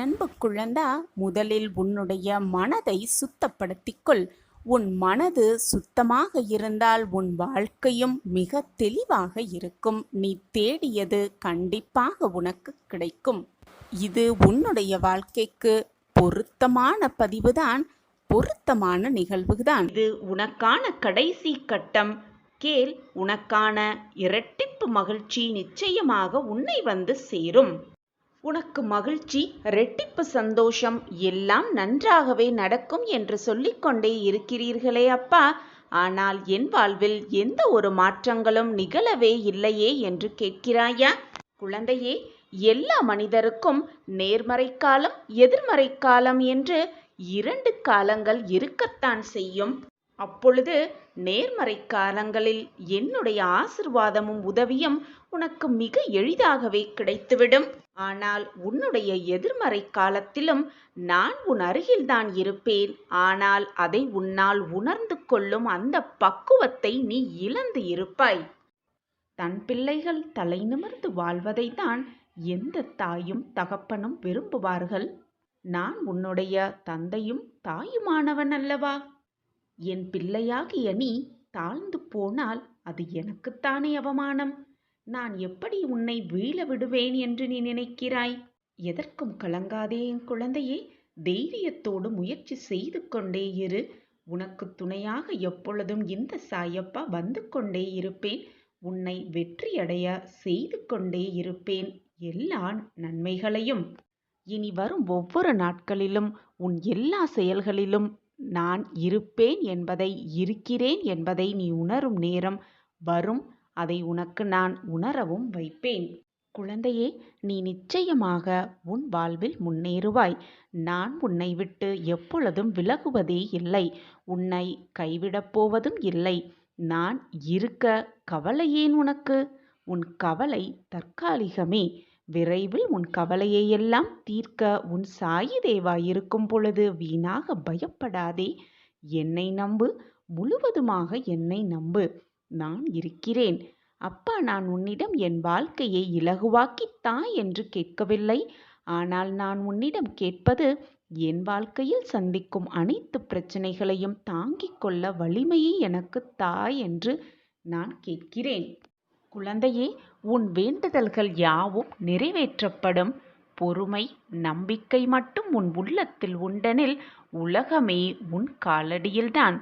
அன்பு குழந்தா, முதலில் உன்னுடைய மனதை சுத்தப்படுத்திக்கொள். உன் மனது சுத்தமாக இருந்தால் உன் வாழ்க்கையும் மிக தெளிவாக இருக்கும். நீ தேடியது கண்டிப்பாக உனக்கு கிடைக்கும். இது உன்னுடைய வாழ்க்கைக்கு பொருத்தமான பதிவுதான், பொருத்தமான நிகழ்வுதான். இது உனக்கான கடைசி கட்டம். கேள், உனக்கான இரட்டிப்பு மகிழ்ச்சி நிச்சயமாக உன்னை வந்து சேரும். உனக்கு மகிழ்ச்சி, இரட்டிப்பு சந்தோஷம், எல்லாம் நன்றாகவே நடக்கும் என்று சொல்லிக்கொண்டே இருக்கிறீர்களே அப்பா, ஆனால் என் வாழ்வில் எந்த ஒரு மாற்றங்களும் நிகழவே இல்லையே என்று கேட்கிறாயா? குழந்தையே, எல்லா மனிதருக்கும் நேர்மறை காலம், எதிர்மறை காலம் என்று 2 காலங்கள் இருக்கத்தான் செய்யும். அப்பொழுது நேர்மறை காலங்களில் என்னுடைய ஆசிர்வாதமும் உதவியும் உனக்கு மிக எளிதாகவே கிடைத்துவிடும். ஆனால் உன்னுடைய எதிர்மறை காலத்திலும் நான் உன் அருகில்தான் இருப்பேன். ஆனால் அதை உன்னால் உணர்ந்து கொள்ளும் அந்த பக்குவத்தை நீ இழந்து இருப்பாய். தன் பிள்ளைகள் தலை நிமிர்ந்து வாழ்வதைத்தான் எந்த தாயும் தகப்பனும் விரும்புவார்கள். நான் உன்னுடைய தந்தையும் தாயுமானவன் அல்லவா? என் பிள்ளையாகிய நீ தாழ்ந்து போனால் அது எனக்குத்தானே அவமானம். நான் எப்படி உன்னை வீழ விடுவேன் என்று நீ நினைக்கிறாய்? எதற்கும் கலங்காதே என் குழந்தையே. தைரியத்தோடு முயற்சி செய்து கொண்டே இரு. உனக்கு துணையாக எப்பொழுதும் இந்த சாயப்பா வந்து கொண்டே இருப்பேன். உன்னை வெற்றியடைய செய்து கொண்டே இருப்பேன் எல்லா நன்மைகளையும். இனி வரும் ஒவ்வொரு நாட்களிலும் உன் எல்லா செயல்களிலும் நான் இருப்பேன் என்பதை, இருக்கிறேன் என்பதை நீ உணரும் நேரம் வரும். அதை உனக்கு நான் உணரவும் வைப்பேன். குழந்தையே, நீ நிச்சயமாக உன் வாழ்வில் முன்னேறுவாய். நான் உன்னை விட்டு எப்பொழுதும் விலகுவதே இல்லை. உன்னை கைவிடப் போவதும் இல்லை. நான் இருக்க கவலை ஏன் உனக்கு? உன் கவலை தற்காலிகமே. விரைவில் உன் கவலையை எல்லாம் தீர்க்க உன் சாயி தேவா இருக்கும் பொழுது வீணாக பயப்படாதே. என்னை நம்பு, முழுவதுமாக என்னை நம்பு. நான் இருக்கிறேன். அப்பா, நான் உன்னிடம் என் வாழ்க்கையை இலகுவாக்கி தா என்று கேட்கவில்லை. ஆனால் நான் உன்னிடம் கேட்பது, என் வாழ்க்கையில் சந்திக்கும் அனைத்து பிரச்சனைகளையும் தாங்கிக் கொள்ள வலிமையை எனக்கு தா என்று நான் கேட்கிறேன். குழந்தையே, உன் வேண்டுதல்கள் யாவும் நிறைவேற்றப்படும். பொறுமை, நம்பிக்கை மட்டும் உன் உள்ளத்தில் உண்டெனில் உலகமே உன் காலடியில்தான்.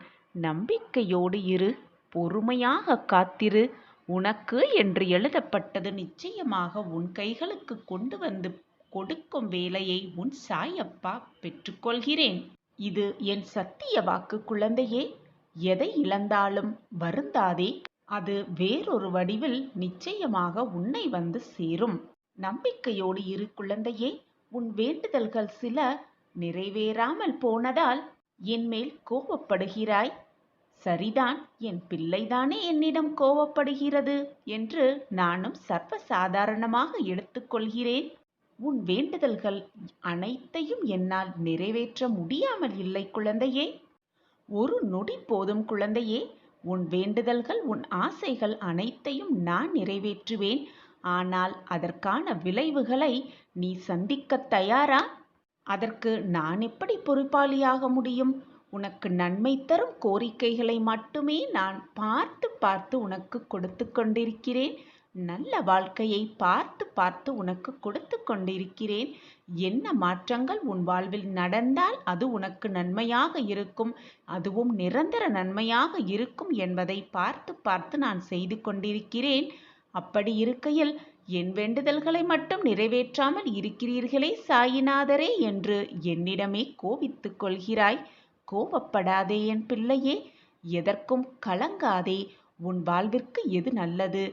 நம்பிக்கையோடு இரு, பொறுமையாக காத்திரு. உனக்கு என்று எழுதப்பட்டது நிச்சயமாக உன் கைகளுக்கு கொண்டு வந்து கொடுக்கும் வேலையை உன் சாயப்பா பெற்றுக்கொள்கிறேன். இது என் சத்திய வாக்கு குழந்தையே. எதை இழந்தாலும் வருந்தாதே. அது வேறொரு வடிவில் நிச்சயமாக உன்னை வந்து சேரும். நம்பிக்கையோடு இரு குழந்தையே. உன் வேண்டுதல்கள் சில நிறைவேறாமல் போனதால் என் மேல் கோபப்படுகிறாய். சரிதான், என் பிள்ளைதானே என்னிடம் கோபப்படுகிறது என்று நானும் சர்வசாதாரணமாக எடுத்துக்கொள்கிறேன். உன் வேண்டுதல்கள் அனைத்தையும் என்னால் நிறைவேற்ற முடியாமல் இல்லை குழந்தையே. ஒரு நொடி போதும் குழந்தையே. உன் வேண்டுதல்கள், உன் ஆசைகள் அனைத்தையும் நான் நிறைவேற்றுவேன். ஆனால் அதற்கான விளைவுகளை நீ சந்திக்க தயாரா? அதற்கு நான் எப்படி பொறுப்பாளியாக முடியும்? உனக்கு நன்மை தரும் கோரிக்கைகளை மட்டுமே நான் பார்த்து பார்த்து உனக்கு கொடுத்து கொண்டிருக்கிறேன். நல்ல வாழ்க்கையை பார்த்து பார்த்து உனக்கு கொடுத்து கொண்டிருக்கிறேன். என்ன மாற்றங்கள் உன் வாழ்வில் நடந்தால் அது உனக்கு நன்மையாக இருக்கும், அதுவும் நிரந்தர நன்மையாக இருக்கும் என்பதை பார்த்து பார்த்து நான் செய்து கொண்டிருக்கிறேன். அப்படி இருக்கையில் என் வேண்டுதல்களை மட்டும் நிறைவேற்றாமல் இருக்கிறீர்களே சாயிநாதரே என்று என்னிடமே கோபித்துக் கொள்கிறாய். கோபப்படாதே என் பிள்ளையே. எதற்கும் கலங்காதே. உன் வாழ்விற்கு எது நல்லது,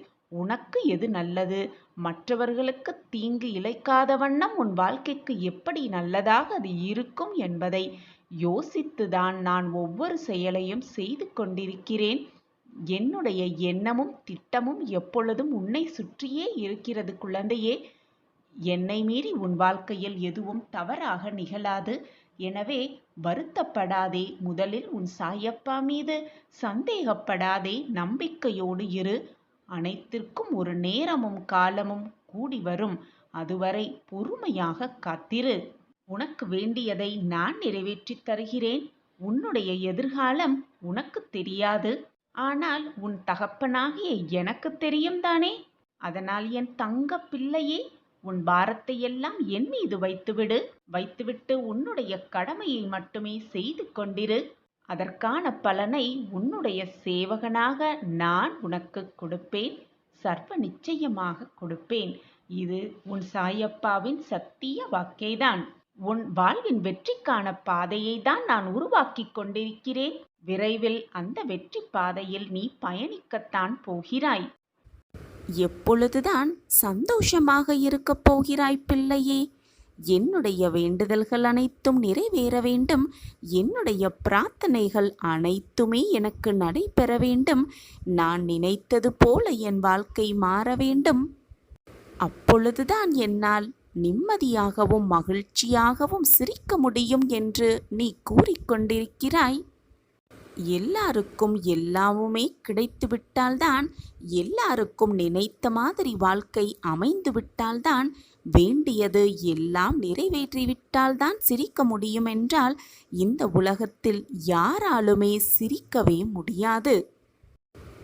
உனக்கு எது நல்லது, மற்றவர்களுக்கு தீங்கு இழைக்காத வண்ணம் உன் வாழ்க்கைக்கு எப்படி நல்லதாக அது இருக்கும் என்பதை யோசித்துதான் நான் ஒவ்வொரு செயலையும் செய்து கொண்டிருக்கிறேன். என்னுடைய எண்ணமும் திட்டமும் எப்பொழுதும் உன்னை சுற்றியே இருக்கிறது குழந்தையே. என்னை மீறி உன் வாழ்க்கையில் எதுவும் தவறாக நிகழாது. எனவே வருத்தப்படாதே. முதலில் உன் சாயப்பா மீது சந்தேகப்படாதே. நம்பிக்கையோடு இரு. அனைத்திற்கும் ஒரு நேரமும் காலமும் கூடி வரும். அதுவரை பொறுமையாக காத்திரு. உனக்கு வேண்டியதை நான் நிறைவேற்றித் தருகிறேன். உன்னுடைய எதிர்காலம் உனக்குத் தெரியாது. ஆனால் உன் தகப்பனாகிய எனக்குத் தெரியும் தானே. அதனால் என் தங்கப் பிள்ளையே, உன் பாரத்தை எல்லாம் என் மீது வைத்துவிட்டு உன்னுடைய கடமையை மட்டுமே செய்து கொண்டிரு. அதற்கான பலனை உன்னுடைய சேவகனாக நான் உனக்கு கொடுப்பேன். சர்வ நிச்சயமாக கொடுப்பேன். இது உன் சாயப்பாவின் சத்திய வாக்கேதான். உன் வாழ்வின் வெற்றிக்கான பாதையை தான் நான் உருவாக்கிக் கொண்டிருக்கிறேன். விரைவில் அந்த வெற்றி பாதையில் நீ பயணிக்கத்தான் போகிறாய். எப்பொழுதுதான் சந்தோஷமாக இருக்கப் போகிறாய் பிள்ளையே? என்னுடைய வேண்டுதல்கள் அனைத்தும் நிறைவேற வேண்டும். என்னுடைய பிரார்த்தனைகள் அனைத்துமே எனக்கு நடைபெற வேண்டும். நான் நினைத்தது போல என் வாழ்க்கை மாற வேண்டும். அப்பொழுதுதான் என்னால் நிம்மதியாகவும் மகிழ்ச்சியாகவும் சிரிக்க முடியும் என்று நீ கூறிக்கொண்டிருக்கிறாய். எல்லாருக்கும் எல்லாமுமே கிடைத்து விட்டால்தான், எல்லாருக்கும் நினைத்த மாதிரி வாழ்க்கை அமைந்து விட்டால்தான், வேண்டியது எல்லாம் நிறைவேற்றிவிட்டால்தான் சிரிக்க முடியும் என்றால் இந்த உலகத்தில் யாராலுமே சிரிக்கவே முடியாது.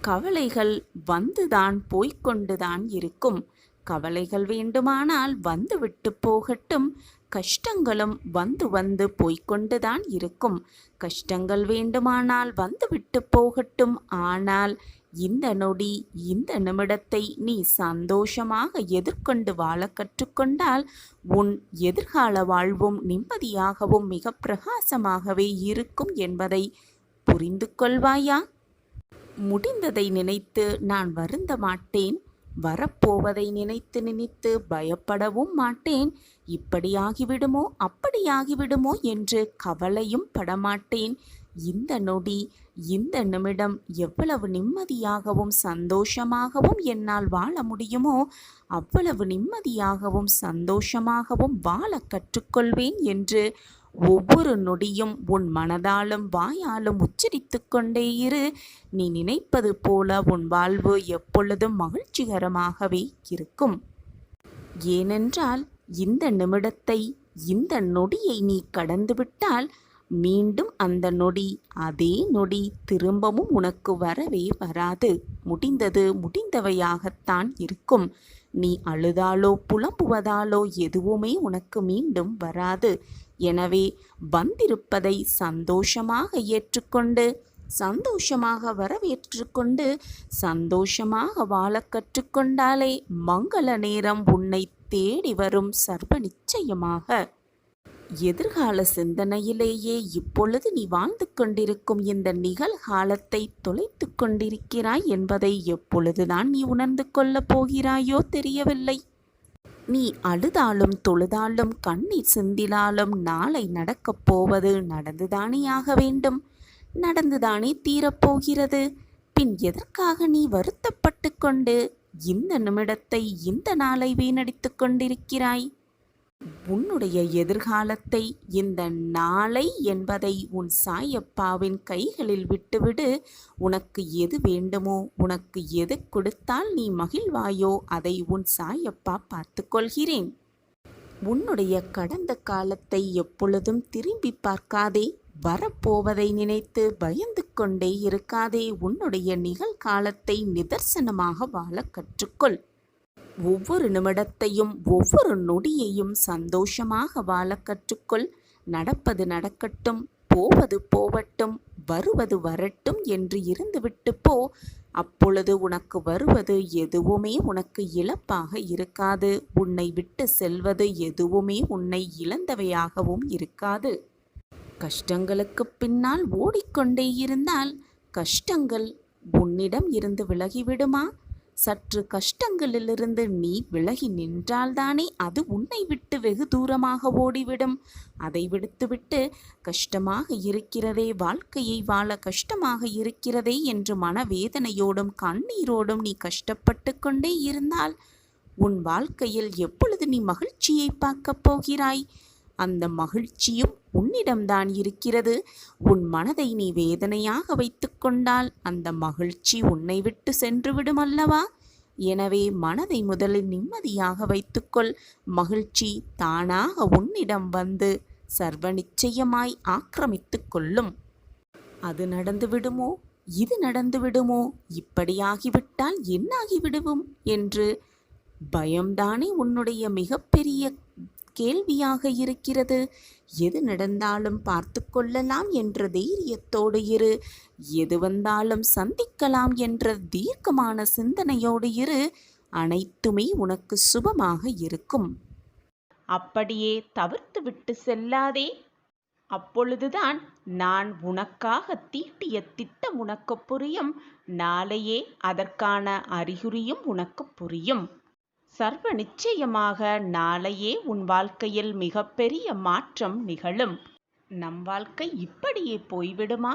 கவலைகள் வந்துதான் போய்கொண்டுதான் இருக்கும். கவலைகள் வேண்டுமானால் வந்துவிட்டு போகட்டும். கஷ்டங்களும் வந்து போய்கொண்டுதான் இருக்கும். கஷ்டங்கள் வேண்டுமானால் வந்துவிட்டு போகட்டும். ஆனால் இந்த நொடி, இந்த நிமிடத்தை நீ சந்தோஷமாக எதிர்கொண்டு வாழ கற்றுக்கொண்டால் உன் எதிர்கால வாழ்வும் நிம்மதியாகவும் மிக பிரகாசமாகவே இருக்கும் என்பதை புரிந்து கொள்வாயா? முடிந்ததை நினைத்து நான் வருந்த மாட்டேன். வரப்போவதை நினைத்து பயப்படவும் மாட்டேன். இப்படியாகிவிடுமோ அப்படியாகிவிடுமோ என்று கவலையும் படமாட்டேன். இந்த நொடி, இந்த நிமிடம் எவ்வளவு நிம்மதியாகவும் சந்தோஷமாகவும் என்னால் வாழ முடியுமோ அவ்வளவு நிம்மதியாகவும் சந்தோஷமாகவும் வாழ கற்றுக்கொள்வேன் என்று ஒவ்வொரு நொடியும் உன் மனதாலும் வாயாலும் உச்சரித்து கொண்டே இரு. நீ நினைப்பது போல உன் வாழ்வு எப்பொழுதும் மகிழ்ச்சிகரமாகவே இருக்கும். ஏனென்றால் இந்த நிமிடத்தை, இந்த நொடியை நீ கடந்துவிட்டால் மீண்டும் அந்த நொடி, அதே நொடி திரும்பவும் உனக்கு வரவே வராது. முடிந்தது முடிந்தவையாகத்தான் இருக்கும். நீ அழுதாலோ புலம்புவதாலோ எதுவுமே உனக்கு மீண்டும் வராது. எனவே வந்திருப்பதை சந்தோஷமாக ஏற்றுக்கொண்டு, சந்தோஷமாக வரவேற்றுக்கொண்டு, சந்தோஷமாக வாழ கற்றுக்கொண்டாலே மங்கள நேரம் உன்னை தேடி வரும் சர்வ நிச்சயமாக. எதிர்கால சிந்தனையிலேயே இப்பொழுது நீ வாழ்ந்து கொண்டிருக்கும் இந்த நிகழ்காலத்தை தொலைத்து கொண்டிருக்கிறாய் என்பதை எப்பொழுதுதான் நீ உணர்ந்து கொள்ளப் போகிறாயோ தெரியவில்லை. நீ அழுதாலும் தொழுதாலும் கண்ணீர் சிந்தினாலும் நாளை நடக்கப் போவது நடந்துதானே ஆக வேண்டும். நடந்துதானே தீரப்போகிறது. பின் எதற்காக நீ வருத்தப்பட்டு கொண்டு இந்த நிமிடத்தை, இந்த நாளை வீணடித்து கொண்டிருக்கிறாய்? உன்னுடைய எதிர்காலத்தை, இந்த நாளை என்பதை உன் சாயப்பாவின் கைகளில் விட்டுவிடு. உனக்கு எது வேண்டுமோ, உனக்கு எது கொடுத்தால் நீ மகிழ்வாயோ அதை உன் சாயப்பா பார்த்து கொள்கிறேன். உன்னுடைய கடந்த காலத்தை எப்பொழுதும் திரும்பி பார்க்காதே. வரப்போவதை நினைத்து பயந்து கொண்டே இருக்காதே. உன்னுடைய நிகழ்காலத்தை நிதர்சனமாக வாழ கற்றுக்கொள். ஒவ்வொரு நிமிடத்தையும் ஒவ்வொரு நொடியையும் சந்தோஷமாக வாழ கற்றுக்கொள். நடப்பது நடக்கட்டும், போவது போவட்டும், வருவது வரட்டும் என்று இருந்துவிட்டு போ. அப்பொழுது உனக்கு வருவது எதுவுமே உனக்கு இழப்பாக இருக்காது. உன்னை விட்டு செல்வது எதுவுமே உன்னை இழந்தவையாகவும் இருக்காது. கஷ்டங்களுக்கு பின்னால் ஓடிக்கொண்டே இருந்தால் கஷ்டங்கள் உன்னிடம் இருந்து விலகிவிடுமா? சற்று கஷ்டங்களிலிருந்து நீ விலகி நின்றால்தானே அது உன்னை விட்டு வெகு தூரமாக ஓடிவிடும். அதை விடுத்துவிட்டு கஷ்டமாக இருக்கிறதே, வாழ்க்கையை வாழ கஷ்டமாக இருக்கிறதே என்று மனவேதனையோடும் கண்ணீரோடும் நீ கஷ்டப்பட்டு கொண்டே இருந்தால் உன் வாழ்க்கையில் எப்பொழுது நீ மகிழ்ச்சியை பார்க்கப் போகிறாய்? அந்த மகிழ்ச்சியும் உன்னிடம்தான் இருக்கிறது. உன் மனதை நீ வேதனையாக வைத்து கொண்டால் அந்த மகிழ்ச்சி உன்னை விட்டு சென்று விடும் அல்லவா? எனவே மனதை முதலில் நிம்மதியாக வைத்துக்கொள். மகிழ்ச்சி தானாக உன்னிடம் வந்து சர்வ நிச்சயமாய் ஆக்கிரமித்து கொள்ளும். அது நடந்து விடுமோ, இது நடந்து விடுமோ, இப்படியாகிவிட்டால் என்னாகிவிடுவோம் என்று பயம்தானே உன்னுடைய மிகப்பெரிய கேள்வியாக இருக்கிறது. எது நடந்தாலும் பார்த்து கொள்ளலாம் என்ற தைரியத்தோடு இரு. எது வந்தாலும் சந்திக்கலாம் என்ற தீர்க்கமான சிந்தனையோடு இரு. அனைத்துமே உனக்கு சுபமாக இருக்கும். அப்படியே தவிர்த்து விட்டு செல்லாதே. அப்பொழுதுதான் நான் உனக்காக தீட்டிய திட்டம் உனக்கு புரியும். நாளையே அதற்கான அறிகுறியும் உனக்கு புரியும். சர்வ நிச்சயமாக நாளையே உன் வாழ்க்கையில் மிகப்பெரிய மாற்றம் நிகழும். நம் வாழ்க்கை இப்படியே போய்விடுமா?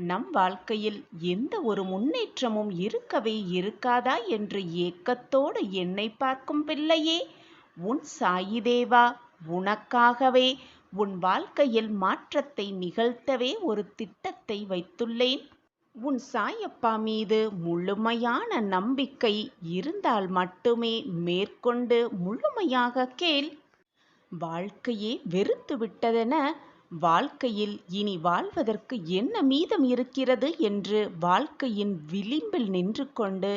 நம் வாழ்க்கையில் எந்த ஒரு முன்னேற்றமும் இருக்கவே இருக்காதா என்று ஏக்கத்தோடு என்னை பார்க்கும் பிள்ளையே, உன் சாயிதேவா உனக்காகவே உன் வாழ்க்கையில் மாற்றத்தை நிகழ்த்தவே ஒரு திட்டத்தை வைத்துள்ளேன். உன் சாயப்பா மீது முழுமையான நம்பிக்கை இருந்தால் மட்டுமே மேற்கொண்டு முழுமையாக கேள். வாழ்க்கையே வெறுத்து விட்டதென, வாழ்க்கையில் இனி வாழ்வதற்கு என்ன மீதம் இருக்கிறது என்று வாழ்க்கையின் விளிம்பில் நின்று கொண்டு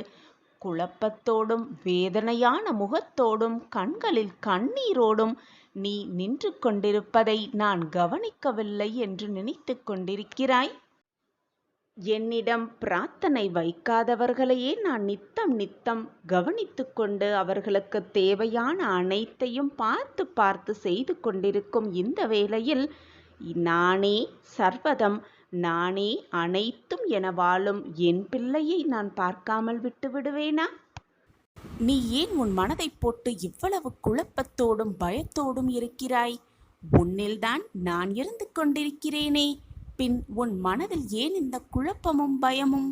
குழப்பத்தோடும் வேதனையான முகத்தோடும் கண்களில் கண்ணீரோடும் நீ நின்று கொண்டிருப்பதை நான் கவனிக்கவில்லை என்று நினைத்து கொண்டிருக்கிறாய். என்னிடம் பிரார்த்தனை வைக்காதவர்களையே நான் நித்தம் கவனித்து கொண்டு அவர்களுக்கு தேவையான அனைத்தையும் பார்த்து பார்த்து செய்து கொண்டிருக்கும் இந்த வேளையில் நானே சர்வதம், நானே அனைத்தும் என வாழும் என் பிள்ளையை நான் பார்க்காமல் விட்டு விடுவேனா? நீ ஏன் உன் மனதை போட்டு இவ்வளவு குழப்பத்தோடும் பயத்தோடும் இருக்கிறாய்? உன்னில்தான் நான் இருந்து கொண்டிருக்கிறேனே. பின் உன் மனதில் ஏன் இந்த குழப்பமும் பயமும்?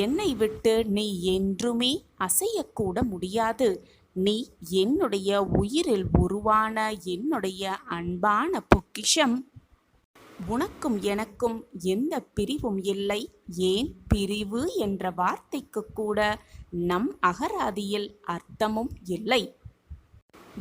என்னை விட்டு நீ என்றுமே அசையக்கூட முடியாது. நீ என்னுடைய உயிரில் உருவான என்னுடைய அன்பான பொக்கிஷம். உனக்கும் எனக்கும் எந்த பிரிவும் இல்லை. ஏன் பிரிவு என்ற வார்த்தைக்கு கூட நம் அகராதியில் அர்த்தமும் இல்லை.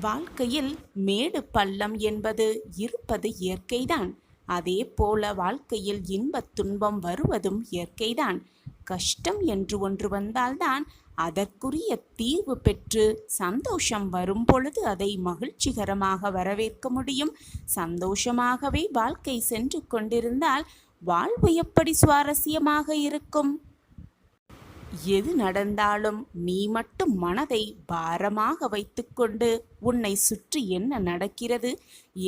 வாழ்க்கையில் மேடு பள்ளம் என்பது இருப்பது இயற்கைதான். அதே போல வாழ்க்கையில் இன்பத் துன்பம் வருவதும் இயற்கைதான். கஷ்டம் என்று ஒன்று வந்தால்தான் அதற்குரிய தீர்வு பெற்று சந்தோஷம் வரும் பொழுது அதை மகிழ்ச்சிகரமாக வரவேற்க முடியும். சந்தோஷமாகவே வாழ்க்கை சென்று கொண்டிருந்தால் வாழ்வு எப்படி சுவாரஸ்யமாக இருக்கும்? எது நடந்தாலும் நீ மட்டும் மனதை பாரமாக வைத்துக்கொண்டு உன்னை சுற்றி என்ன நடக்கிறது,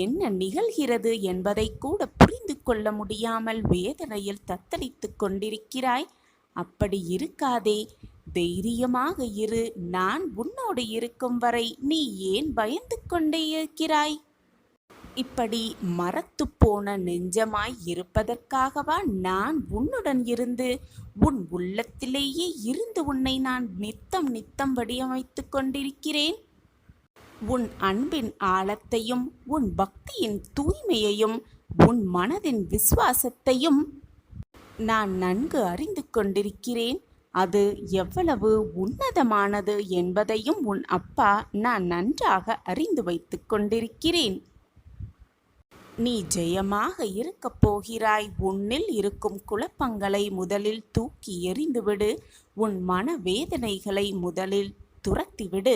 என்ன நிகழ்கிறது என்பதை கூட புரிந்து கொள்ள முடியாமல் வேதனையில் தத்தளித்து கொண்டிருக்கிறாய். அப்படி இருக்காதே. தைரியமாக இரு. நான் உன்னோடு இருக்கும் வரை நீ ஏன் பயந்து கொண்டே இருக்கிறாய்? இப்படி மரத்து போன நெஞ்சமாய் இருப்பதற்காகவா நான் உன்னுடன் இருந்து உன் உள்ளத்திலேயே இருந்து உன்னை நான் நித்தம் வடிவமைத்து கொண்டிருக்கிறேன். உன் அன்பின் ஆழத்தையும் உன் பக்தியின் தூய்மையையும் உன் மனதின் விசுவாசத்தையும் நான் நன்கு அறிந்து கொண்டிருக்கிறேன். அது எவ்வளவு உன்னதமானது என்பதையும் உன் அப்பா நான் நன்றாக அறிந்து வைத்து கொண்டிருக்கிறேன். நீ ஜெயமாக இருக்கப் போகிறாய். உன்னில் இருக்கும் குழப்பங்களை முதலில் தூக்கி எறிந்துவிடு. உன் மன வேதனைகளை முதலில் துரத்திவிடு.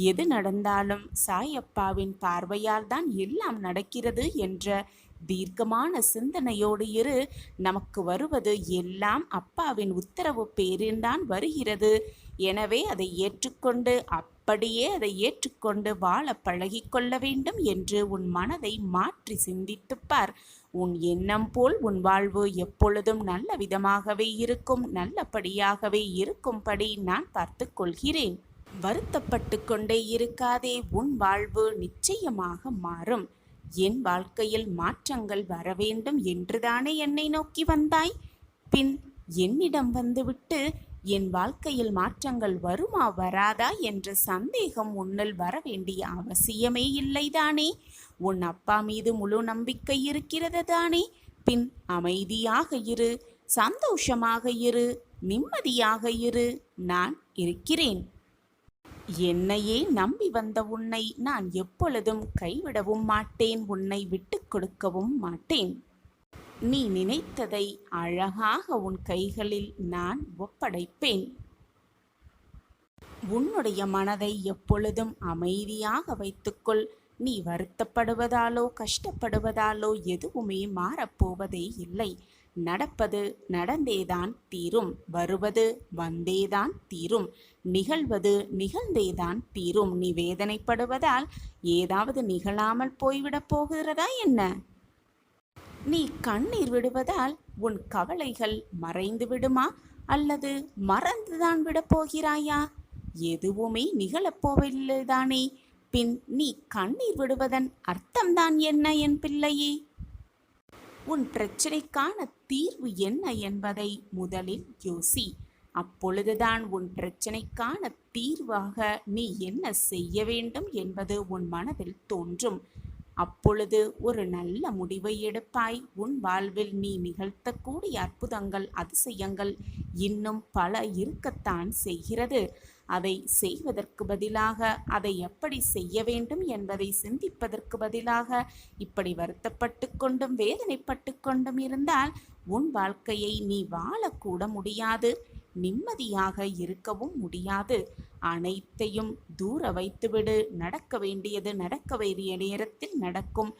எது நடந்தாலும் சாயப்பாவின் பார்வையால் தான் எல்லாம் நடக்கிறது என்ற தீர்க்கமான சிந்தனையோடு இரு. நமக்கு வருவது எல்லாம் அப்பாவின் உத்தரவு பேரில்தான் வருகிறது. எனவே அதை ஏற்றுக்கொண்டு அப்படியே அதை ஏற்றுக்கொண்டு வாழ பழகிக்கொள்ள வேண்டும் என்று உன் மனதை மாற்றி சிந்தித்துப்பார். உன் எண்ணம் போல் உன் வாழ்வு எப்பொழுதும் நல்ல விதமாகவே இருக்கும். நல்லபடியாகவே இருக்கும்படி நான் பார்த்து கொள்கிறேன். வருத்தப்பட்டு கொண்டே இருக்காதே. உன் வாழ்வு நிச்சயமாக மாறும். என் வாழ்க்கையில் மாற்றங்கள் வர வேண்டும் என்றுதானே என்னை நோக்கி வந்தாய். பின் என்னிடம் வந்துவிட்டு என் வாழ்க்கையில் மாற்றங்கள் வருமா வராதா என்ற சந்தேகம் உன்னில் வர வேண்டிய அவசியமே இல்லைதானே. உன் அப்பா மீது முழு நம்பிக்கை இருக்கிறது தானே. பின் அமைதியாக இரு, சந்தோஷமாக இரு. நிம்மதியாக இரு, நான் இருக்கிறேன். என்னையே நம்பி வந்த உன்னை நான் எப்பொழுதும் கைவிடவும் மாட்டேன், உன்னை விட்டுக் கொடுக்கவும் மாட்டேன். நீ நினைத்ததை அழகாக உன் கைகளில் நான் ஒப்படைப்பேன். உன்னுடைய மனதை எப்பொழுதும் அமைதியாக வைத்துக்கொள். நீ வருத்தப்படுவதாலோ கஷ்டப்படுவதாலோ எதுவுமே மாறப்போவதே இல்லை. நடப்பது நடந்தேதான் தீரும், வருவது வந்தேதான் தீரும், நிகழ்வது நிகழ்ந்தேதான் தீரும். நீ வேதனைப்படுவதால் ஏதாவது நிகழாமல் போய்விடப் போகிறதா என்ன? நீ கண்ணீர் விடுவதால் உன் கவலைகள் மறைந்து விடுமா, அல்லது மறந்துதான் விடப் போகிறாயா? எதுவுமே நிகழப்போவதில்லைதானே. பின் நீ கண்ணீர் விடுவதன் அர்த்தம்தான் என்ன என் பிள்ளையே? உன் பிரச்சனைக்கான தீர்வு என்ன என்பதை முதலில் யோசி. அப்பொழுதுதான் உன் பிரச்சனைக்கான தீர்வாக நீ என்ன செய்ய வேண்டும் என்பது உன் மனதில் தோன்றும். அப்பொழுது ஒரு நல்ல முடிவை எடுப்பாய். உன் வாழ்வில் நீ நிகழ்த்தக்கூடிய அற்புதங்கள், அதிசயங்கள் இன்னும் பல இருக்கத்தான் செய்கிறது. அதை செய்வதற்கு பதிலாக, அதை எப்படி செய்ய வேண்டும் என்பதை சிந்திப்பதற்கு பதிலாக இப்படி வருத்தப்பட்டு கொண்டும் வேதனைப்பட்டு கொண்டும் இருந்தால் உன் வாழ்க்கையை நீ வாழக்கூட முடியாது, நிம்மதியாக இருக்கவும் முடியாது. அனைத்தையும் தூர வைத்துவிடு. நடக்க வேண்டியது நடக்க வேண்டிய நேரத்தில் நடக்கும்.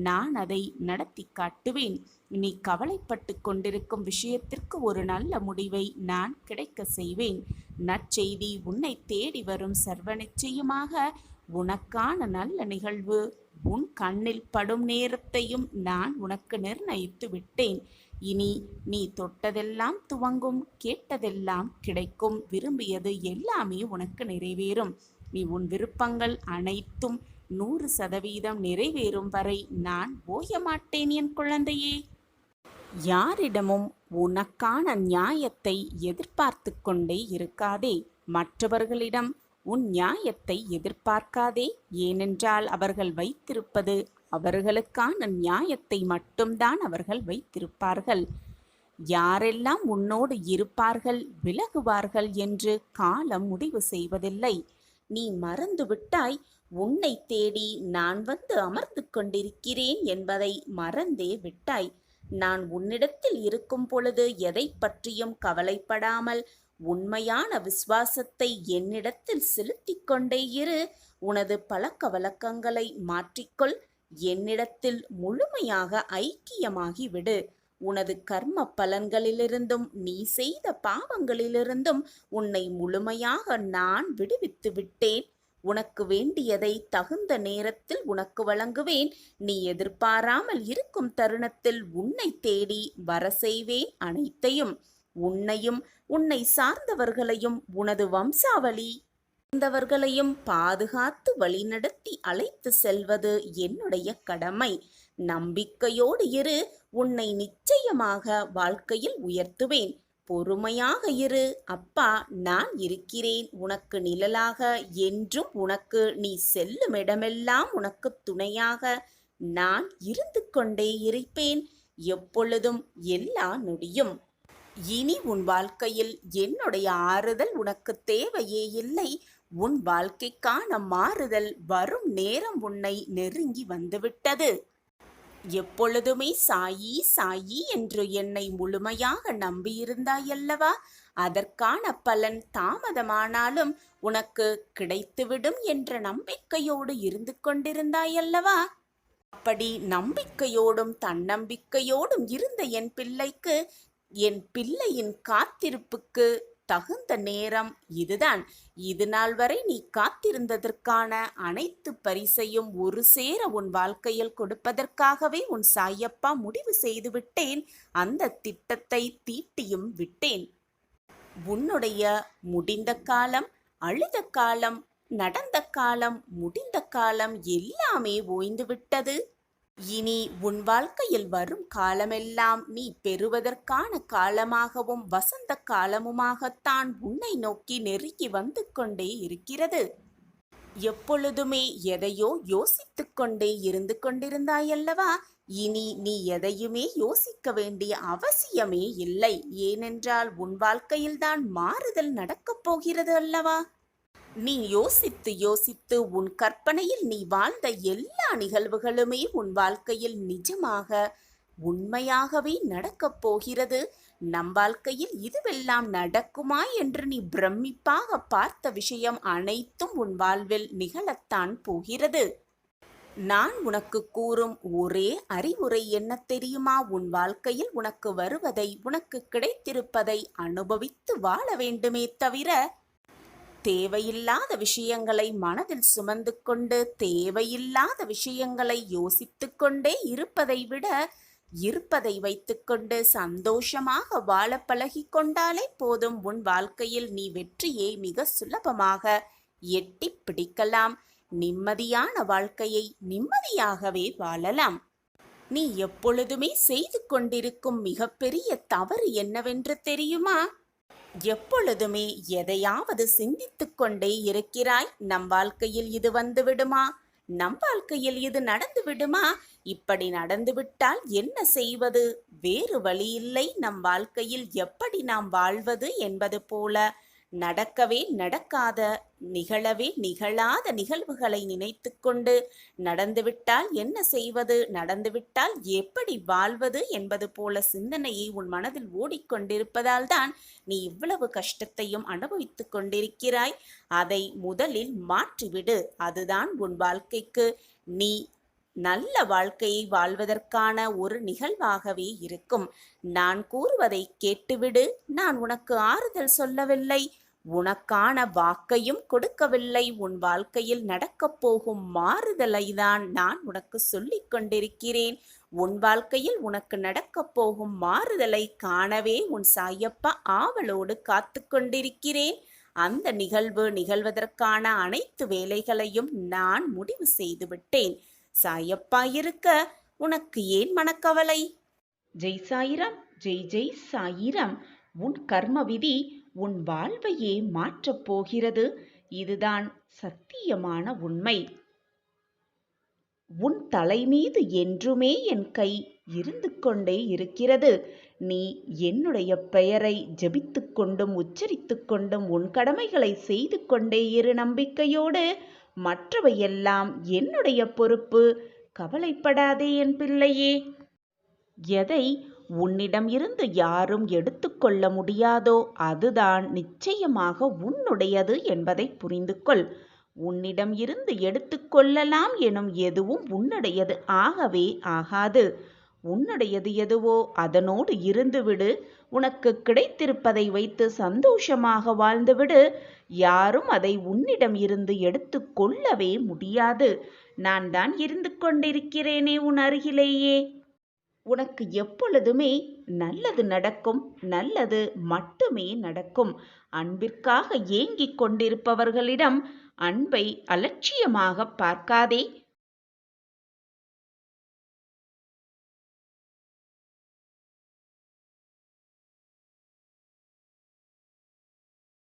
நான் அதை நடத்தி காட்டுவேன். நீ கவலைப்பட்டு கொண்டிருக்கும் விஷயத்திற்கு ஒரு நல்ல முடிவை நான் கிடைக்க செய்வேன். நற்செய்தி உன்னை தேடி வரும். சர்வ நிச்சயமாக உனக்கான நல்ல நிகழ்வு உன் கண்ணில் படும் நேரத்தையும் நான் உனக்கு நிர்ணயித்து விட்டேன். இனி நீ தொட்டதெல்லாம் துவங்கும், கேட்டதெல்லாம் கிடைக்கும், விரும்பியது எல்லாமே உனக்கு நிறைவேறும். நீ உன் விருப்பங்கள் அனைத்தும் 100% நிறைவேறும் வரை நான் ஓய மாட்டேன் என் குழந்தையே. யாரிடமும் உனக்கான நியாயத்தை எதிர்பார்த்து கொண்டே இருக்காதே. மற்றவர்களிடம் உன் நியாயத்தை எதிர்பார்க்காதே. ஏனென்றால் அவர்கள் வைத்திருப்பது அவர்களுக்கான நியாயத்தை மட்டும்தான் அவர்கள் வைத்திருப்பார்கள். யாரெல்லாம் உன்னோடு இருப்பார்கள் விலகுவார்கள் என்று காலம் முடிவு செய்வதில்லை. நீ மறந்துவிட்டாய். உன்னை தேடி நான் வந்து அமர்ந்து கொண்டிருக்கிறேன் என்பதை மறந்தே விட்டாய். நான் உன்னிடத்தில் இருக்கும் பொழுது எதை பற்றியும் கவலைப்படாமல் உண்மையான விசுவாசத்தை என்னிடத்தில் செலுத்திக் கொண்டே இரு. உனது பழக்க வழக்கங்களை மாற்றிக்கொள். என்னிடத்தில் முழுமையாக ஐக்கியமாகி விடு. உனது கர்ம பலன்களிலிருந்தும் நீ செய்த பாவங்களிலிருந்தும் உன்னை முழுமையாக நான் விடுவித்து விட்டேன். உனக்கு வேண்டியதை தகுந்த நேரத்தில் உனக்கு வழங்குவேன். நீ எதிர்பாராமல் இருக்கும் தருணத்தில் உன்னை தேடி வர செய்வேன் அனைத்தையும். உன்னையும் உன்னை சார்ந்தவர்களையும் உனது வம்சாவளி சேர்ந்தவர்களையும் பாதுகாத்து வழிநடத்தி அழைத்து செல்வது என்னுடைய கடமை. நம்பிக்கையோடு இரு. உன்னை நிச்சயமாக வாழ்க்கையில் உயர்த்துவேன். பொறுமையாக இரு. அப்பா நான் இருக்கிறேன் உனக்கு நிழலாக. என்றும் உனக்கு நீ செல்லும் இடமெல்லாம் உனக்கு துணையாக நான் இருந்து கொண்டே இருப்பேன். எப்பொழுதும் எல்லா நொடியும். இனி உன் வாழ்க்கையில் என்னுடைய ஆறுதல் உனக்கு தேவையே இல்லை. உன் வாழ்க்கைக்கான மாறுதல் வரும் நேரம் உன்னை நெருங்கி வந்துவிட்டது. எப்பொழுதுமே சாயி சாயி என்று என்னை முழுமையாக நம்பியிருந்தாயல்லவா? அதற்கான பலன் தாமதமானாலும் உனக்கு கிடைத்துவிடும் என்ற நம்பிக்கையோடு இருந்து கொண்டிருந்தாயல்லவா? அப்படி நம்பிக்கையோடும் தன்னம்பிக்கையோடும் இருந்த என் பிள்ளைக்கு, என் பிள்ளையின் காத்திருப்புக்கு தகுந்த நேரம் இதுதான். இது நாள் வரை நீ காத்திருந்ததற்கான அனைத்து பரிசையும் ஒரு சேர உன் வாழ்க்கையில் கொடுப்பதற்காகவே உன் சாயப்பா முடிவு செய்து விட்டேன். அந்த திட்டத்தை தீட்டியும் விட்டேன். உன்னுடைய முடிந்த காலம், அழுத காலம், நடந்த காலம், முடிந்த காலம் எல்லாமே ஓய்ந்து விட்டது. இனி உன் வாழ்க்கையில் வரும் காலமெல்லாம் நீ பெறுவதற்கான காலமாகவும் வசந்த காலமுமாகத்தான் உன்னை நோக்கி நெருங்கி வந்து கொண்டே இருக்கிறது. எப்பொழுதுமே எதையோ யோசித்து கொண்டே இருந்து கொண்டிருந்தாயல்லவா? இனி நீ எதையுமே யோசிக்க வேண்டிய அவசியமே இல்லை. ஏனென்றால் உன் வாழ்க்கையில்தான் மாறுதல் நடக்கப் போகிறது அல்லவா? நீ யோசித்து யோசித்து உன் கற்பனையில் நீ வாழ்ந்த எல்லா நிகழ்வுகளுமே உன் வாழ்க்கையில் நிஜமாக உண்மையாகவே நடக்கப் போகிறது. நம் வாழ்க்கையில் இதுவெல்லாம் நடக்குமா என்று நீ பிரமிப்பாக பார்த்த விஷயம் அனைத்தும் உன் வாழ்வில் நிகழத்தான் போகிறது. நான் உனக்கு கூறும் ஒரே அறிவுரை என்ன தெரியுமா? உன் வாழ்க்கையில் உனக்கு வருவதை, உனக்கு கிடைத்திருப்பதை அனுபவித்து வாழ வேண்டுமே தவிர தேவையில்லாத விஷயங்களை மனதில் சுமந்து கொண்டு தேவையில்லாத விஷயங்களை யோசித்து கொண்டே இருப்பதை விட இருப்பதை வைத்துக்கொண்டு சந்தோஷமாக வாழ பழகி கொண்டாலே போதும். உன் வாழ்க்கையில் நீ வெற்றியை மிக சுலபமாக எட்டி பிடிக்கலாம். நிம்மதியான வாழ்க்கையை நிம்மதியாகவே வாழலாம். நீ எப்பொழுதுமே செய்து கொண்டிருக்கும் மிகப்பெரிய தவறு என்னவென்று தெரியுமா? எப்பொழுதுமே எதையாவது சிந்தித்துக் கொண்டே இருக்கிறாய். நம் வாழ்க்கையில் இது வந்து விடுமா, நம் வாழ்க்கையில் இது நடந்து விடுமா, இப்படி நடந்துவிட்டால் என்ன செய்வது, வேறு வழியில்லை, நம் வாழ்க்கையில் எப்படி நாம் வாழ்வது என்பது போல நடக்கவே நடக்காத, நிகழவே நிகழாத நிகழ்வுகளை நினைத்து கொண்டு நடந்துவிட்டால் என்ன செய்வது, நடந்துவிட்டால் எப்படி வாழ்வது என்பது போல சிந்தனையை உன் மனதில் ஓடிக்கொண்டிருப்பதால் தான் நீ இவ்வளவு கஷ்டத்தையும் அனுபவித்துக் கொண்டிருக்கிறாய். அதை முதலில் மாற்றிவிடு. அதுதான் உன் வாழ்க்கைக்கு நீ நல்ல வாழ்க்கையை வாழ்வதற்கான ஒரு நிகழ்வாகவே இருக்கும். நான் கூறுவதை கேட்டுவிடு. நான் உனக்கு ஆறுதல் சொல்லவில்லை, உனக்கான வாக்கையும் கொடுக்கவில்லை. உன் வாழ்க்கையில் நடக்கப் போகும் மாறுதலை தான் நான் உனக்கு சொல்லிக் கொண்டிருக்கிறேன். உன் வாழ்க்கையில் உனக்கு நடக்கப் போகும் மாறுதலை காணவே உன் சாயப்பா ஆவலோடு காத்து கொண்டிருக்கிறேன். அந்த நிகழ்வு நிகழ்வதற்கான அனைத்து வேலைகளையும் நான் முடிவு செய்து விட்டேன். சாயப்பா இருக்க உனக்கு ஏன் மனக்கவலை? ஜெய் சாயிராம், ஜெய் ஜெய் சாயிராம். உன் கர்ம விதி உன் வாழ்வையே மாற்றப் போகிறது. இதுதான் சத்தியமான உண்மை. உன் தலை மீது என்றுமே என் கை இருந்து கொண்டே இருக்கிறது. நீ என்னுடைய பெயரை ஜபித்து கொண்டும் உச்சரித்து கொண்டும் உன் கடமைகளை செய்து கொண்டே இரு நம்பிக்கையோடு. மற்றவையெல்லாம் என்னுடைய பொறுப்பு. கவலைப்படாதே என் பிள்ளையே. எதை உன்னிடம் இருந்து யாரும் எடுத்துக்கொள்ள முடியாதோ அதுதான் நிச்சயமாக உன்னுடையது என்பதை புரிந்து கொள். உன்னிடம் இருந்து எடுத்துக்கொள்ளலாம் எனும் எதுவும் உன்னுடையது ஆகவே ஆகாது. உன்னுடையது எதுவோ அதனோடு இருந்துவிடு. உனக்கு கிடைத்திருப்பதை வைத்து சந்தோஷமாக வாழ்ந்துவிடு. யாரும் அதை உன்னிடம் இருந்து எடுத்து கொள்ளவே முடியாது. நான் தான் இருந்து கொண்டிருக்கிறேனே உன் அருகிலேயே. உனக்கு எப்பொழுதுமே நல்லது நடக்கும், நல்லது மட்டுமே நடக்கும். அன்பிற்காக ஏங்கிக் கொண்டிருப்பவர்களிடம் அன்பை அலட்சியமாக பார்க்காதே.